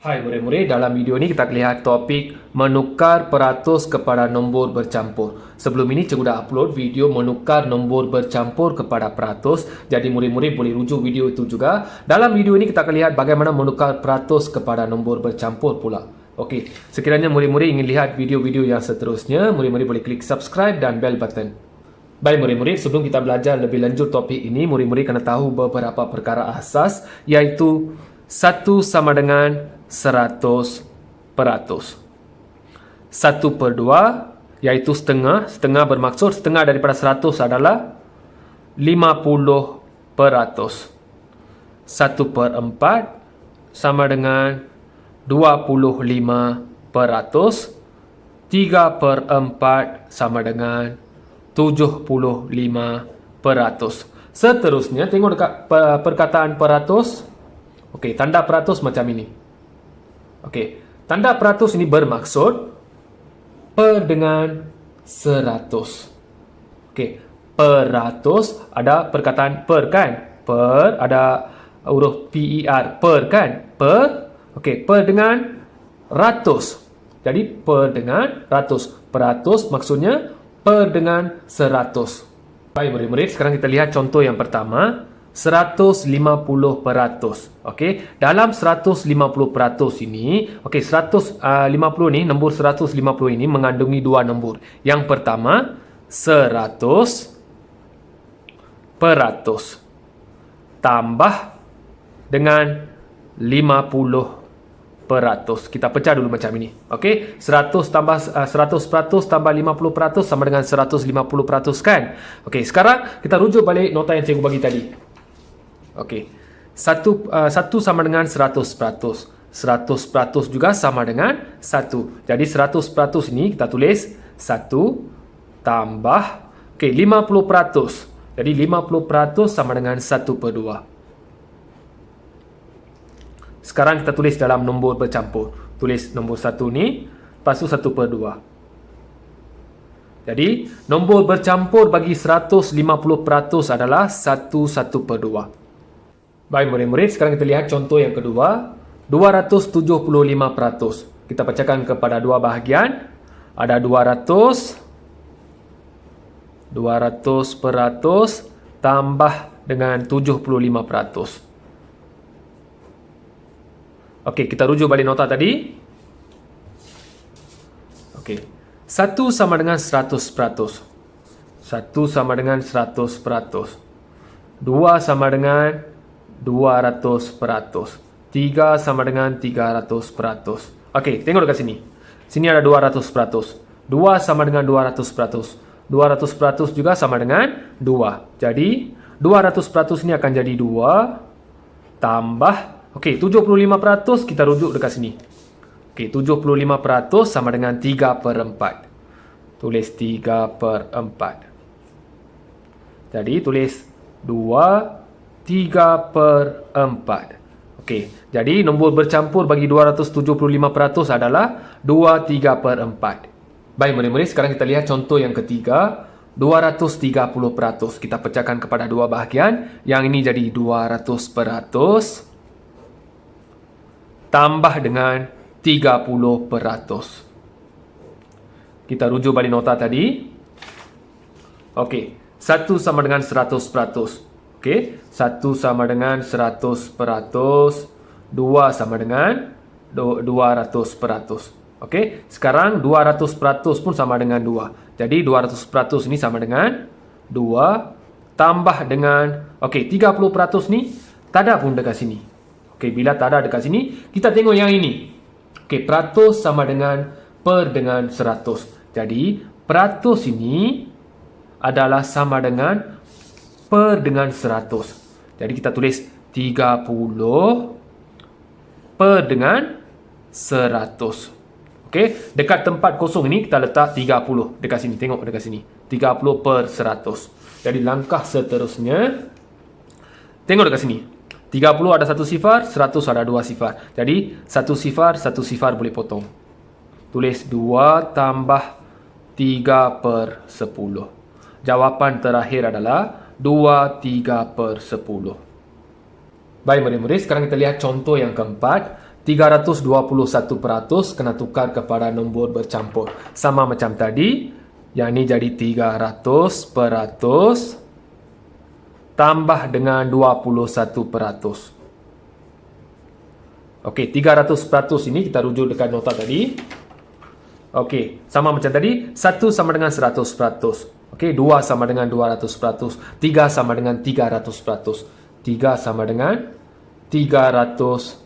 Hai murid-murid, dalam video ini kita lihat topik menukar peratus kepada nombor bercampur. Sebelum ini cikgu dah upload video menukar nombor bercampur kepada peratus. Jadi murid-murid boleh rujuk video itu juga. Dalam video ini kita akan lihat bagaimana menukar peratus kepada nombor bercampur pula. Okey, sekiranya murid-murid ingin lihat video-video yang seterusnya, murid-murid boleh klik subscribe dan bell button. Baik murid-murid, sebelum kita belajar lebih lanjut topik ini, murid-murid kena tahu beberapa perkara asas, iaitu 1 sama dengan 100%. 1/2 iaitu setengah. Setengah bermaksud setengah daripada 100 adalah 50%. 1/4 sama dengan 25%. 3/4 sama dengan 75%. Seterusnya, tengok dekat perkataan peratus. Okey, tanda peratus macam ini. Okey, tanda peratus ini bermaksud per dengan 100. Okey, peratus ada perkataan per kan? Per ada huruf PER, per kan? Per. Okey, per dengan ratus. Jadi per dengan ratus. Peratus maksudnya per dengan 100. Baik murid-murid, sekarang kita lihat contoh yang pertama. 150%. Okey, dalam 150% ini, okey 150 ni, nombor 150 ini mengandungi dua nombor. Yang pertama 100% tambah dengan 50%. Kita pecah dulu macam ini. Okey, 100% tambah 50% sama dengan 150% kan? Okey, sekarang kita rujuk balik nota yang cikgu bagi tadi. Okey, 1 sama dengan 100%. 100% juga sama dengan 1. Jadi 100% ini kita tulis 1 tambah, okey, 50%. Jadi 50% sama dengan 1/2. Sekarang kita tulis dalam nombor bercampur. Tulis nombor 1 ni, lepas tu 1/2. Jadi, nombor bercampur bagi 150% adalah 1/2. Baik murid-murid, sekarang kita lihat contoh yang kedua. 275%. Kita pecahkan kepada dua bahagian. Ada 200% tambah dengan 75%. Okey, kita rujuk balik nota tadi. Okey. 1 sama dengan 100%. 1 sama dengan 100%. 2 sama dengan 200%. 3 sama dengan 300%. Okey, tengok dekat sini. Sini ada 200%. 2 sama dengan 200%. 200% juga sama dengan 2. Jadi, 200% ini akan jadi 2 tambah, okey, 75% kita rujuk dekat sini. Okey, 75% sama dengan 3/4. Tulis 3/4. Jadi, tulis 2 3/4. Okey, jadi nombor bercampur bagi 275% adalah 2 3/4. Baik murid-murid, sekarang kita lihat contoh yang ketiga. 230%. Kita pecahkan kepada dua bahagian. Yang ini jadi 200% tambah dengan 30%. Kita rujuk balik nota tadi. Okey, 1 sama dengan 100%. Okey, 1 sama dengan 100%, 2 sama dengan 200%. Okey, sekarang 200% pun sama dengan 2. Jadi 200% ini sama dengan 2 tambah dengan, okey, 30% ni tak ada pun dekat sini. Okey, bila tak ada dekat sini, kita tengok yang ini. Okey, peratus sama dengan per dengan 100. Jadi, peratus ini adalah sama dengan per dengan 100. Jadi kita tulis 30 per dengan 100. Okey, dekat tempat kosong ini kita letak 30 dekat sini. Tengok dekat sini. 30 per 100. Jadi langkah seterusnya, tengok dekat sini. 30 ada 1 sifar, 100 ada 2 sifar. Jadi 1 sifar boleh potong. Tulis 2 tambah 3/10. Jawapan terakhir adalah 2 3/10. Baik murid-murid, sekarang kita lihat contoh yang keempat. 321% kena tukar kepada nombor bercampur. Sama macam tadi, yang ini jadi 300% tambah dengan 21%. Okey, 300% ini kita rujuk dekat nota tadi. Okey, sama macam tadi, 1 sama dengan 100%. Okey, 2 sama dengan 200%, 3 sama dengan 300%, 3 sama dengan 300%.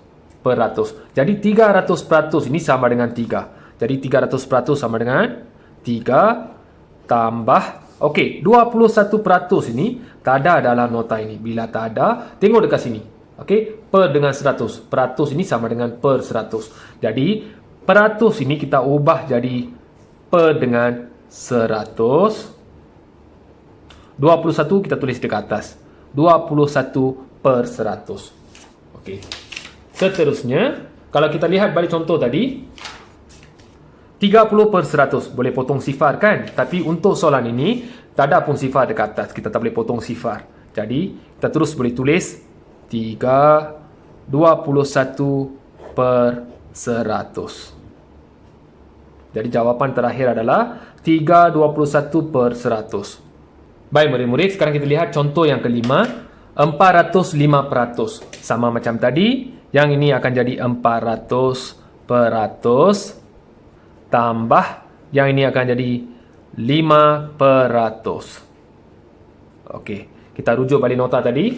Jadi 300% ini sama dengan 3. Jadi 300% sama dengan 3 tambah, okey, 21% ini tak ada dalam nota ini. Bila tak ada, tengok dekat sini. Okey, per dengan 100. Peratus ini sama dengan per 100. Jadi, peratus ini kita ubah jadi per dengan 100. 21 kita tulis dekat atas. 21/100. Okey. Seterusnya, kalau kita lihat balik contoh tadi, 30/100. Boleh potong sifar kan? Tapi untuk soalan ini, tak ada pun sifar dekat atas. Kita tak boleh potong sifar. Jadi, kita terus boleh tulis 3/21/100. Jadi, jawapan terakhir adalah 3/21/100. Baik murid-murid, sekarang kita lihat contoh yang kelima. 405%. Sama macam tadi, yang ini akan jadi 400% tambah yang ini akan jadi 5%. Okey, kita rujuk balik nota tadi.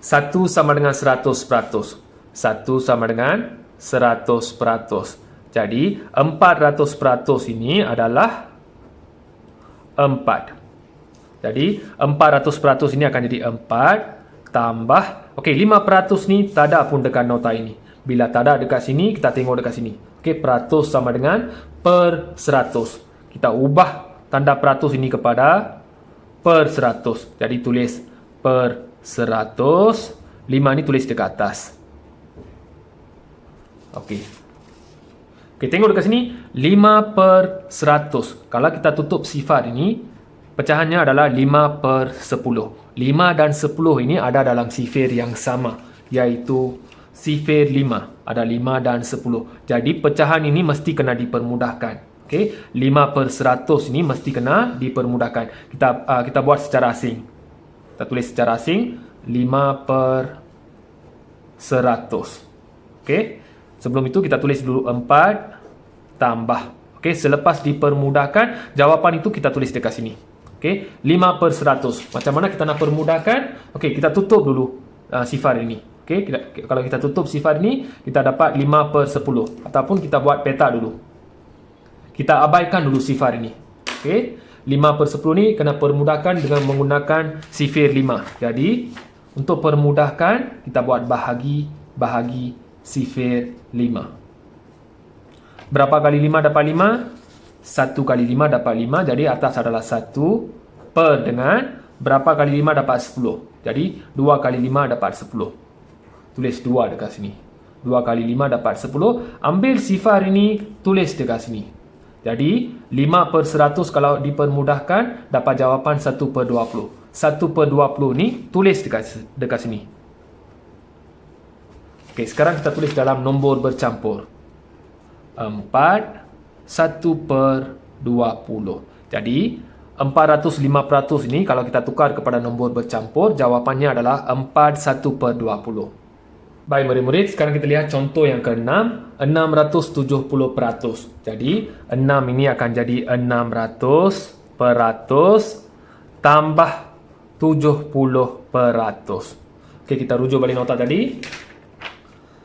1 sama dengan 100%. 1 sama dengan 100%. Jadi, 400% ini adalah 4. Jadi, 400% ini akan jadi 4 tambah, okey, 5% ni tak ada pun dekat nota ini. Bila tak ada dekat sini, kita tengok dekat sini. Okey, peratus sama dengan per 100. Kita ubah tanda peratus ini kepada per 100. Jadi, tulis per 100. 5 ni tulis dekat atas. Okey. Okey, tengok dekat sini. 5/100. Kalau kita tutup sifar ini, pecahannya adalah 5/10. 5 dan 10 ini ada dalam sifir yang sama, iaitu sifir 5. Ada 5 dan 10. Jadi, pecahan ini mesti kena dipermudahkan. Okey, 5/100 ini mesti kena dipermudahkan. Kita buat secara asing. Kita tulis secara asing 5/100. Okey. Sebelum itu kita tulis dulu 4 tambah. Okey, selepas dipermudahkan, jawapan itu kita tulis dekat sini. Okey, 5/100. Macam mana kita nak permudahkan? Okey, kita tutup dulu sifar ini. Okey, kalau kita tutup sifar ini, kita dapat 5/10. Ataupun kita buat peta dulu. Kita abaikan dulu sifar ini. Okey, 5/10 ni kena permudahkan dengan menggunakan sifir 5. Jadi, untuk permudahkan, kita buat bahagi sifir 5. Berapa kali 5 dapat 5? 1 kali 5 dapat 5. Jadi, atas adalah 1 per dengan berapa kali 5 dapat 10. Jadi, 2 kali 5 dapat 10. Tulis 2 dekat sini. 2 kali 5 dapat 10. Ambil sifar ini, tulis dekat sini. Jadi, 5/100 kalau dipermudahkan, dapat jawapan 1/20. 1/20 ni, tulis dekat sini. Okey, sekarang kita tulis dalam nombor bercampur. 4, 1/20. Jadi, 405% ini kalau kita tukar kepada nombor bercampur, jawapannya adalah 4 1/20. Baik murid-murid, sekarang kita lihat contoh yang ke-6, 670%. Jadi, 6 ini akan jadi 600% tambah 70%. Okey, kita rujuk balik nota tadi.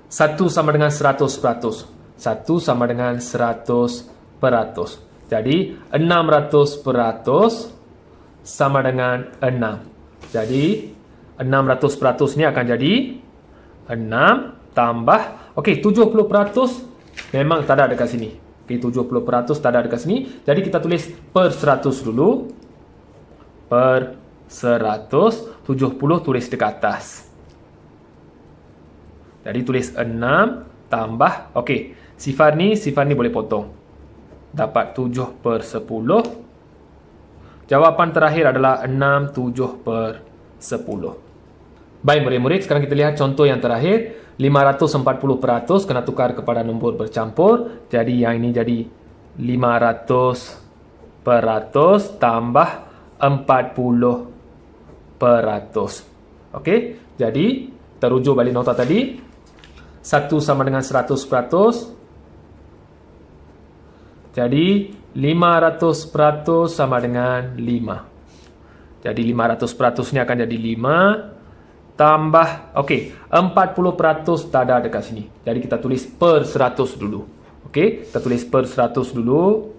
1 sama dengan 100%. 1 sama dengan 100%. Jadi, 600% sama dengan 6. Jadi, 600% ini akan jadi 6 tambah, okey, 70% memang tak ada dekat sini. Okey, 70% tak ada dekat sini. Jadi, kita tulis per 100 dulu. Per 100, 70 tulis dekat atas. Jadi, tulis 6 tambah, okey, sifar ni boleh potong. Dapat 7/10. Jawapan terakhir adalah 6/7/10. Baik murid-murid, sekarang kita lihat contoh yang terakhir. 540% kena tukar kepada nombor bercampur. Jadi yang ini jadi 500% tambah 40%. Okey, jadi terujuk balik nota tadi. 1 sama dengan 100%. Jadi 500% sama dengan 5. Jadi 500% ni akan jadi 5 tambah, okey, 40% tak ada dekat sini. Jadi kita tulis per 100 dulu. Okey, kita tulis per 100 dulu.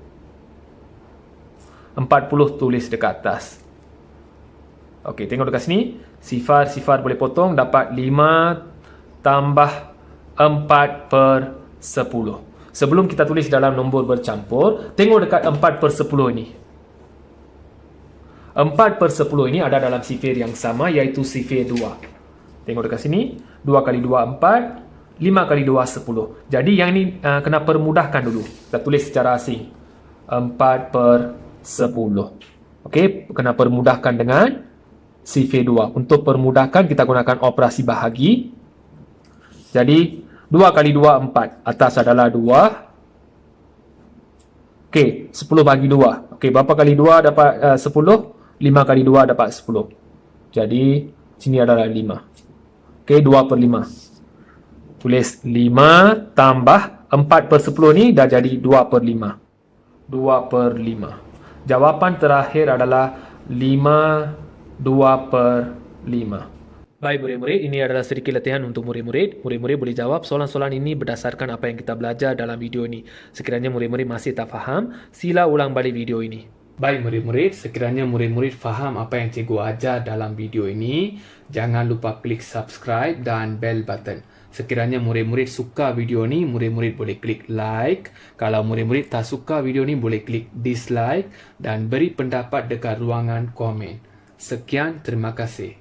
40 tulis dekat atas. Okey, tengok dekat sini. Sifar boleh potong, dapat 5 tambah 4 per 10. Sebelum kita tulis dalam nombor bercampur, tengok dekat 4 per 10 ini. 4 per 10 ini ada dalam sifir yang sama, iaitu sifir 2. Tengok dekat sini. 2 kali 2, 4. 5 kali 2, 10. Jadi yang ini kena permudahkan dulu. Kita tulis secara asing. 4 per 10. Okey, kena permudahkan dengan sifir 2. Untuk permudahkan, kita gunakan operasi bahagi. Jadi, 2 kali 2, 4. Atas adalah 2. Okey, 10 bagi 2. Okey, berapa kali 2 dapat 10? 5 kali 2 dapat 10. Jadi, sini adalah 5. Okey, 2 per 5. Tulis 5 tambah 4 per 10 ni dah jadi 2 per 5. 2 per 5. Jawapan terakhir adalah 5, 2 per 5. Baik murid-murid, ini adalah sedikit latihan untuk murid-murid. Murid-murid boleh jawab soalan-soalan ini berdasarkan apa yang kita belajar dalam video ini. Sekiranya murid-murid masih tak faham, sila ulang balik video ini. Baik murid-murid, sekiranya murid-murid faham apa yang cikgu ajar dalam video ini, jangan lupa klik subscribe dan bell button. Sekiranya murid-murid suka video ini, murid-murid boleh klik like. Kalau murid-murid tak suka video ini, boleh klik dislike dan beri pendapat dekat ruangan komen. Sekian, terima kasih.